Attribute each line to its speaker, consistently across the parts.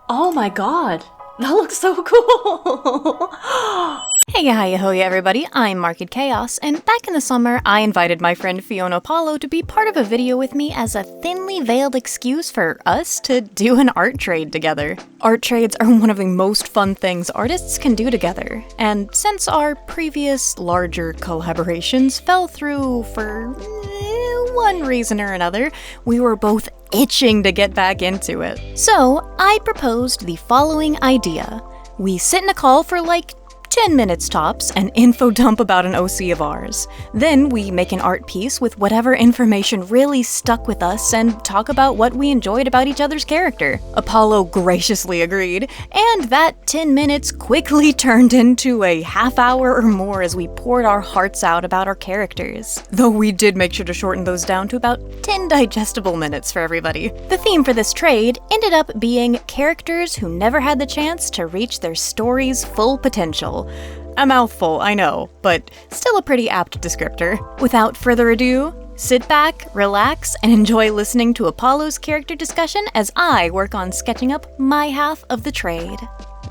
Speaker 1: Oh my god, that looks so cool!
Speaker 2: Hey, hi-ho, everybody, I'm Marked Chaos, and back in the summer, I invited my friend Fiona Paulo to be part of a video with me as a thinly veiled excuse for us to do an art trade together. Art trades are one of the most fun things artists can do together, and since our previous larger collaborations fell through for one reason or another, we were both itching to get back into it. So, I proposed the following idea. We sit in a call for like 10 minutes tops, and info dump about an OC of ours. Then we make an art piece with whatever information really stuck with us and talk about what we enjoyed about each other's character. Apollo graciously agreed, and that 10 minutes quickly turned into a half hour or more as we poured our hearts out about our characters. Though we did make sure to shorten those down to about 10 digestible minutes for everybody. The theme for this trade ended up being characters who never had the chance to reach their story's full potential. A mouthful, I know, but still a pretty apt descriptor. Without further ado, sit back, relax, and enjoy listening to Apollo's character discussion as I work on sketching up my half of the trade.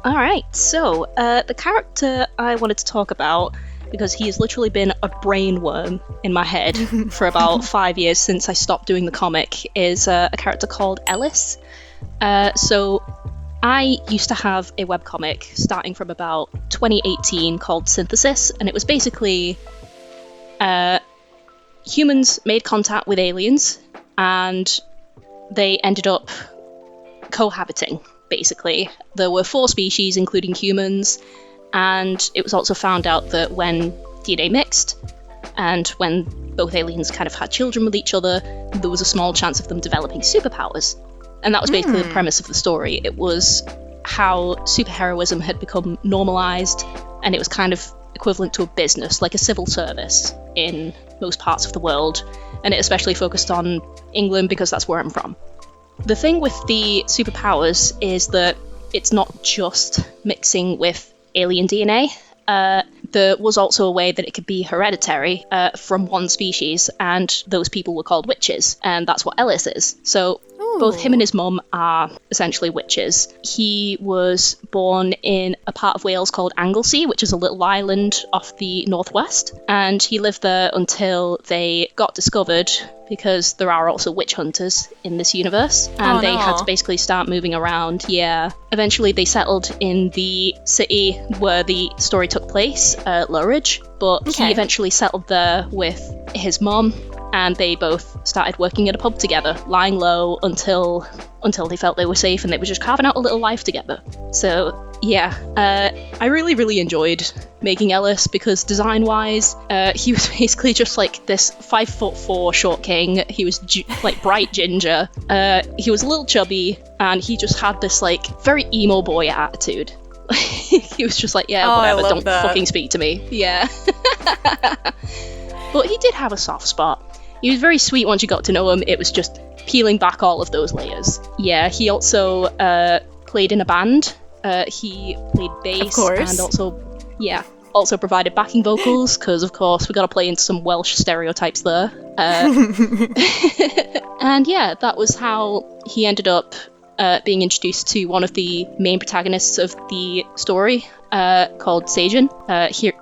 Speaker 3: Alright, so the character I wanted to talk about, because he has literally been a brainworm in my head for about 5 years since I stopped doing the comic, is a character called Ellis. So I used to have a webcomic starting from about 2018 called Synthesis, and it was basically humans made contact with aliens and they ended up cohabiting, basically. There were 4 species, including humans, and it was also found out that when DNA mixed and when both aliens kind of had children with each other, there was a small chance of them developing superpowers. And that was basically the premise of the story. It was how superheroism had become normalized, and it was kind of equivalent to a business, like a civil service in most parts of the world, and it especially focused on England because that's where I'm from. The thing with the superpowers is that it's not just mixing with alien DNA. There was also a way that it could be hereditary from one species, and those people were called witches, and that's what Ellis is. So both him and his mum are essentially witches. He was born in a part of Wales called Anglesey, which is a little island off the northwest, and he lived there until they got discovered, because there are also witch hunters in this universe, and they had to basically start moving around. Yeah. Eventually they settled in the city where the story took place, Lowridge, but he eventually settled there with his mum, and they both started working at a pub together, lying low until they felt they were safe, and they were just carving out a little life together. So yeah, I really enjoyed making Ellis, because design-wise, he was basically just like this 5'4" short king. He was like bright ginger. He was a little chubby, and he just had this like very emo boy attitude. He was just like, yeah, whatever, don't fucking speak to me. Yeah. But he did have a soft spot. He was very sweet once you got to know him. It was just peeling back all of those layers. Yeah, he also played in a band. He played bass, and also provided backing vocals, because of course we got to play into some Welsh stereotypes there. And yeah, that was how he ended up being introduced to one of the main protagonists of the story, called Sajin.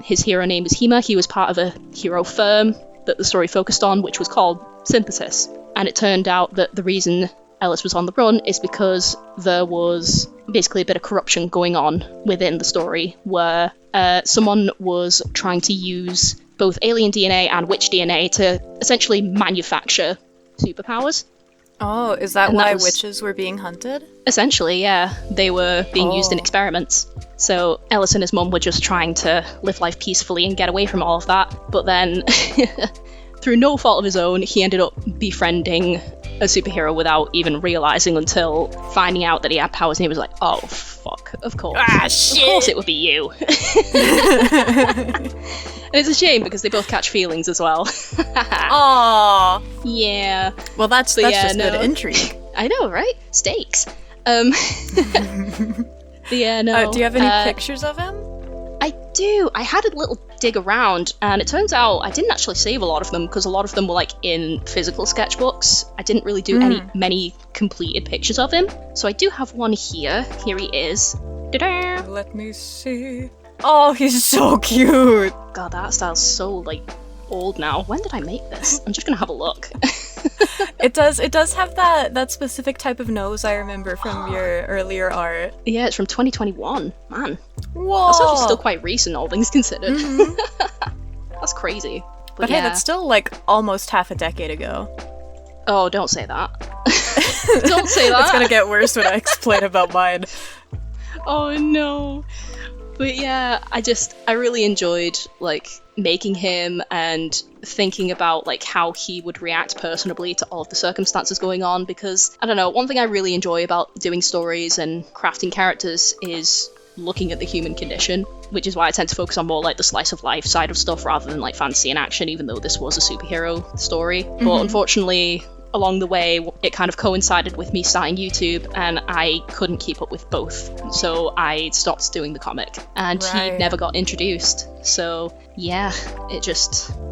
Speaker 3: His hero name is Hema. He was part of a hero firm that the story focused on, which was called Synthesis. And it turned out that the reason Ellis was on the run is because there was basically a bit of corruption going on within the story, where someone was trying to use both alien DNA and witch DNA to essentially manufacture superpowers.
Speaker 2: Oh, is that why witches were being hunted? Essentially,
Speaker 3: yeah. They were being used in experiments. So Ellis and his mum were just trying to live life peacefully and get away from all of that. But then, through no fault of his own, he ended up befriending a superhero without even realizing, until finding out that he had powers, and he was like, oh, fuck, of course.
Speaker 2: Ah, shit!
Speaker 3: Of course it would be you. And it's a shame, because they both catch feelings as well.
Speaker 2: Aww.
Speaker 3: Yeah.
Speaker 2: Well, that's just good intrigue.
Speaker 3: I know, right? Stakes. But yeah, no.
Speaker 2: Do you have any pictures of him?
Speaker 3: I do. I had a little dig around, and it turns out I didn't actually save a lot of them, because a lot of them were like in physical sketchbooks. I didn't really do many completed pictures of him. So I do have one here. Here he is. Ta-da!
Speaker 2: Let me see. Oh, he's so cute.
Speaker 3: God, that style's so, like, old now. When did I make this? I'm just gonna have a look.
Speaker 2: It does have that specific type of nose I remember from your earlier art.
Speaker 3: Yeah, it's from 2021. Man.
Speaker 2: Whoa.
Speaker 3: That's actually still quite recent, all things considered.
Speaker 2: Mm-hmm.
Speaker 3: That's crazy.
Speaker 2: But hey, that's still, like, almost half a decade ago.
Speaker 3: Oh, don't say that. Don't say that.
Speaker 2: It's gonna get worse when I explain about mine.
Speaker 3: Oh no. But yeah, I really enjoyed, like, making him and thinking about, like, how he would react personably to all of the circumstances going on, because, I don't know, one thing I really enjoy about doing stories and crafting characters is looking at the human condition, which is why I tend to focus on more, like, the slice of life side of stuff rather than, like, fantasy and action, even though this was a superhero story.
Speaker 2: Mm-hmm.
Speaker 3: But unfortunately, along the way, it kind of coincided with me starting YouTube, and I couldn't keep up with both, so I stopped doing the comic, and he never got introduced. So yeah,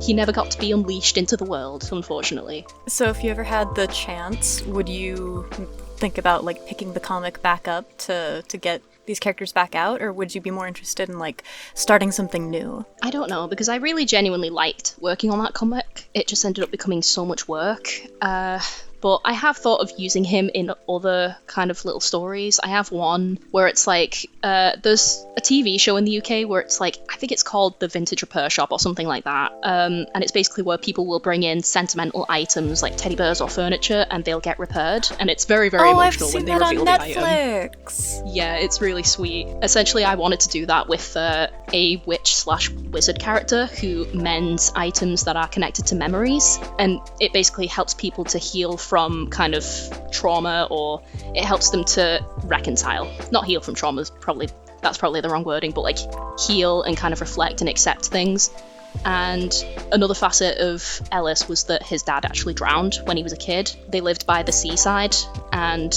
Speaker 3: he never got to be unleashed into the world, unfortunately.
Speaker 2: So if you ever had the chance, would you think about, like, picking the comic back up to get these characters back out, or would you be more interested in, like, starting something new?
Speaker 3: I don't know, because I really genuinely liked working on that comic. It just ended up becoming so much work. But I have thought of using him in other kind of little stories. I have one where it's like, there's a TV show in the UK where it's like, I think it's called The Vintage Repair Shop or something like that. And it's basically where people will bring in sentimental items like teddy bears or furniture, and they'll get repaired. And it's very, very emotional when they reveal the item.
Speaker 2: Netflix.
Speaker 3: Yeah, it's really sweet. Essentially, I wanted to do that with a witch/wizard character who mends items that are connected to memories, and it basically helps people to heal from kind of trauma, or it helps them to reconcile. Not heal from trauma, that's probably the wrong wording, but like heal and kind of reflect and accept things. And another facet of Ellis was that his dad actually drowned when he was a kid. They lived by the seaside, and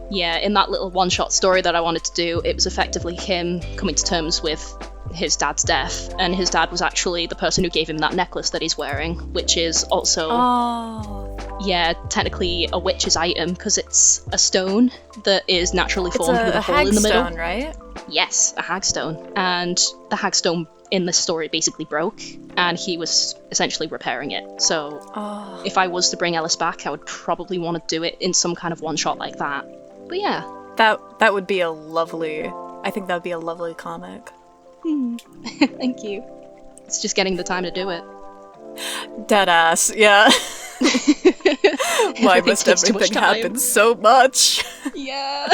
Speaker 3: yeah, in that little one-shot story that I wanted to do, it was effectively him coming to terms with his dad's death, and his dad was actually the person who gave him that necklace that he's wearing, which is also yeah, technically a witch's item, because it's a stone that is naturally formed with a hole in the middle.
Speaker 2: Stone, right?
Speaker 3: Yes, a hagstone. And the hagstone in this story basically broke, and he was essentially repairing it. So if I was to bring Ellis back, I would probably want to do it in some kind of one-shot like that. But yeah.
Speaker 2: That would be I think that would be a lovely comic.
Speaker 3: Thank you. It's just getting the time to do it.
Speaker 2: Deadass, yeah. Why must everything happen so much?
Speaker 3: Yeah.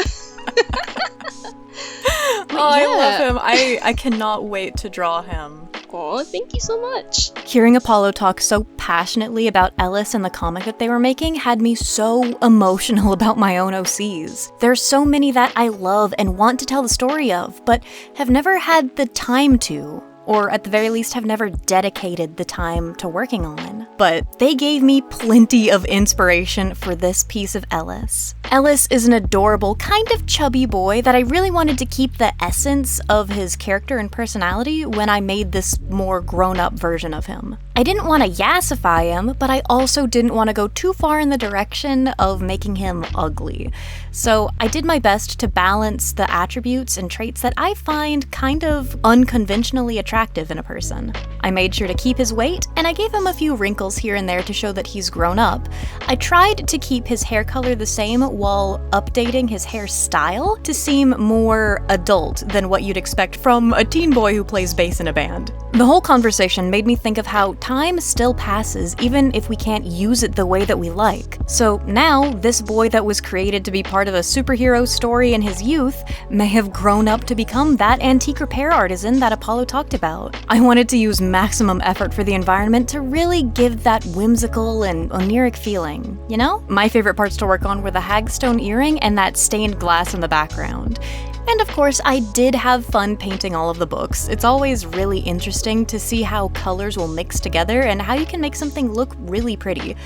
Speaker 2: I love him. I cannot wait to draw him.
Speaker 3: Oh, thank you so much.
Speaker 2: Hearing Apollo talk so passionately about Ellis and the comic that they were making had me so emotional about my own OCs. There's so many that I love and want to tell the story of, but have never had the time to, or at the very least have never dedicated the time to working on. But they gave me plenty of inspiration for this piece of Ellis. Ellis is an adorable, kind of chubby boy that I really wanted to keep the essence of his character and personality when I made this more grown-up version of him. I didn't want to yassify him, but I also didn't want to go too far in the direction of making him ugly. So I did my best to balance the attributes and traits that I find kind of unconventionally attractive in a person. I made sure to keep his weight, and I gave him a few wrinkles here and there to show that he's grown up. I tried to keep his hair color the same while updating his hairstyle to seem more adult than what you'd expect from a teen boy who plays bass in a band. The whole conversation made me think of how time still passes even if we can't use it the way that we like. So now, this boy that was created to be part of a superhero story in his youth may have grown up to become that antique repair artisan that Apollo talked about. I wanted to use maximum effort for the environment to really give that whimsical and oniric feeling, you know? My favorite parts to work on were the hagstone earring and that stained glass in the background. And of course, I did have fun painting all of the books. It's always really interesting to see how colors will mix together and how you can make something look really pretty.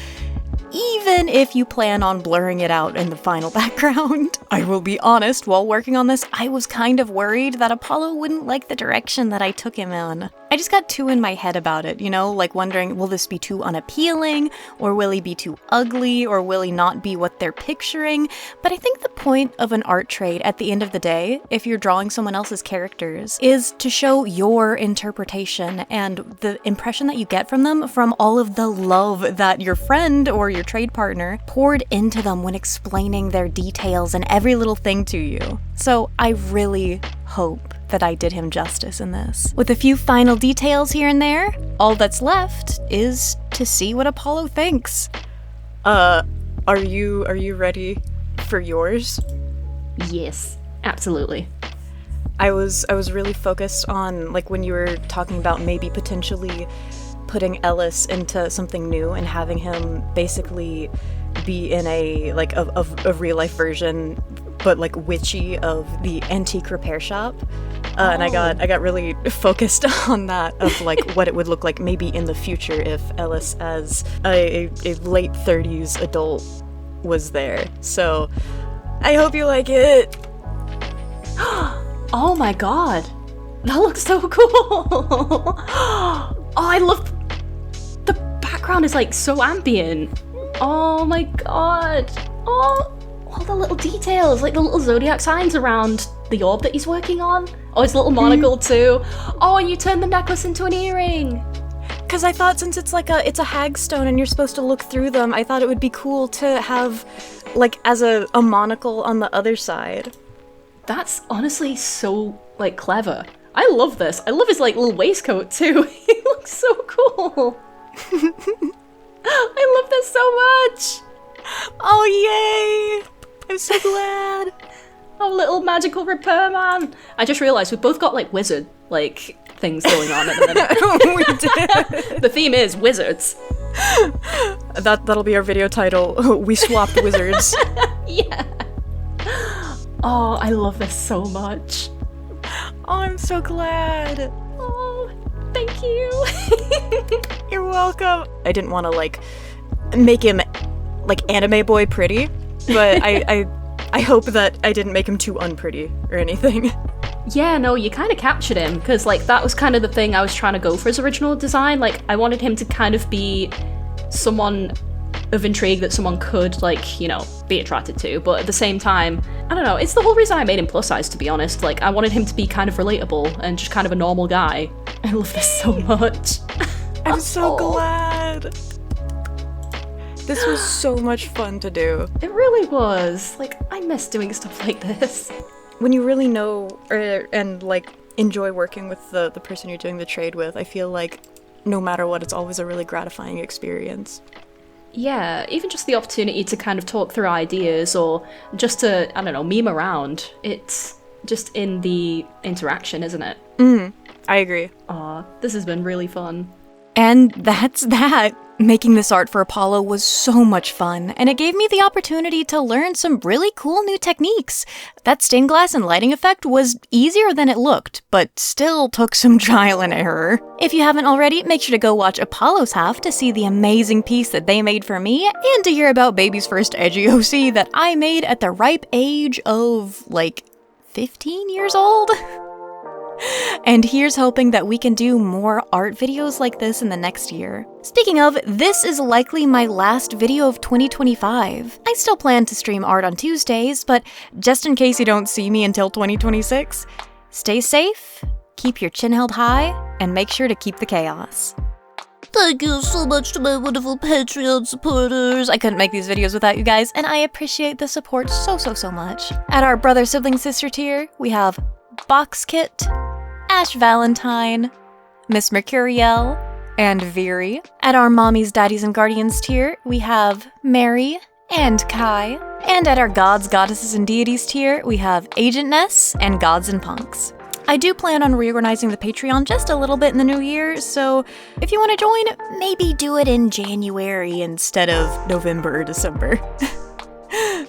Speaker 2: even if you plan on blurring it out in the final background. I will be honest, while working on this, I was kind of worried that Apollo wouldn't like the direction that I took him in. I just got too in my head about it, you know, like wondering, will this be too unappealing, or will he be too ugly, or will he not be what they're picturing? But I think the point of an art trade at the end of the day, if you're drawing someone else's characters, is to show your interpretation and the impression that you get from them from all of the love that your friend or your trade partner poured into them when explaining their details and every little thing to you. So I really hope that I did him justice in this. With a few final details here and there, all that's left is to see what Apollo thinks. Are you ready for yours?
Speaker 1: Yes, absolutely.
Speaker 2: I was really focused on, like, when you were talking about maybe potentially putting Ellis into something new and having him basically be in a real life version, but like witchy, of the antique repair shop. And I got really focused on that, of like what it would look like maybe in the future if Ellis as a late 30s adult was there. So I hope you like it.
Speaker 1: Oh my god, that looks so cool. Oh, I love the background is like so ambient. Oh my god. Oh, all the little details, like the little zodiac signs around the orb that he's working on. Oh, his little monocle too. Oh, and you turn the necklace into an earring.
Speaker 2: Because I thought, since it's a hagstone and you're supposed to look through them, I thought it would be cool to have like as a monocle on the other side.
Speaker 1: That's honestly so, like, clever. I love this. I love his, like, little waistcoat, too. He looks so cool. I love this so much.
Speaker 2: Oh, yay! I'm so glad.
Speaker 1: Oh, little magical repairman. I just realized we've both got, like, wizard, like, things going on at the minute.
Speaker 2: We did.
Speaker 1: The theme is wizards.
Speaker 2: That'll be our video title. We swapped wizards.
Speaker 1: Yeah. Oh, I love this so much.
Speaker 2: Oh, I'm so glad.
Speaker 1: Oh, thank you.
Speaker 2: You're welcome. I didn't want to, like, make him, like, anime boy pretty, but I hope that I didn't make him too unpretty or anything.
Speaker 1: Yeah, no, you kind of captured him, because, like, that was kind of the thing I was trying to go for his original design. Like, I wanted him to kind of be someone of intrigue that someone could, like, you know, be attracted to, but at the same time, I don't know, it's the whole reason I made him plus size, to be honest. Like, I wanted him to be kind of relatable and just kind of a normal guy. I love this so much.
Speaker 2: I'm so glad. This was so much fun to do.
Speaker 1: It really was. Like, I miss doing stuff like this.
Speaker 2: When you really know and like enjoy working with the person you're doing the trade with, I feel like no matter what, it's always a really gratifying experience.
Speaker 1: Yeah, even just the opportunity to kind of talk through ideas or just to, I don't know, meme around. It's just in the interaction, isn't it?
Speaker 2: I agree.
Speaker 1: Aw, this has been really fun.
Speaker 2: And that's that. Making this art for Apollo was so much fun, and it gave me the opportunity to learn some really cool new techniques. That stained glass and lighting effect was easier than it looked, but still took some trial and error. If you haven't already, make sure to go watch Apollo's half to see the amazing piece that they made for me, and to hear about Baby's first edgy OC that I made at the ripe age of, like, 15 years old? And here's hoping that we can do more art videos like this in the next year. Speaking of, this is likely my last video of 2025. I still plan to stream art on Tuesdays, but just in case you don't see me until 2026, stay safe, keep your chin held high, and make sure to keep the chaos. Thank you so much to my wonderful Patreon supporters. I couldn't make these videos without you guys, and I appreciate the support so much. At our brother, sibling, sister tier, we have Box Kit, Ash Valentine, Miss Mercuriel, and Veery. At our Mommies, Daddies, and Guardians tier, we have Mary and Kai. And at our Gods, Goddesses, and Deities tier, we have Agent Ness and Gods and Punks. I do plan on reorganizing the Patreon just a little bit in the new year, so if you want to join, maybe do it in January instead of November or December.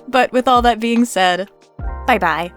Speaker 2: But with all that being said, bye-bye.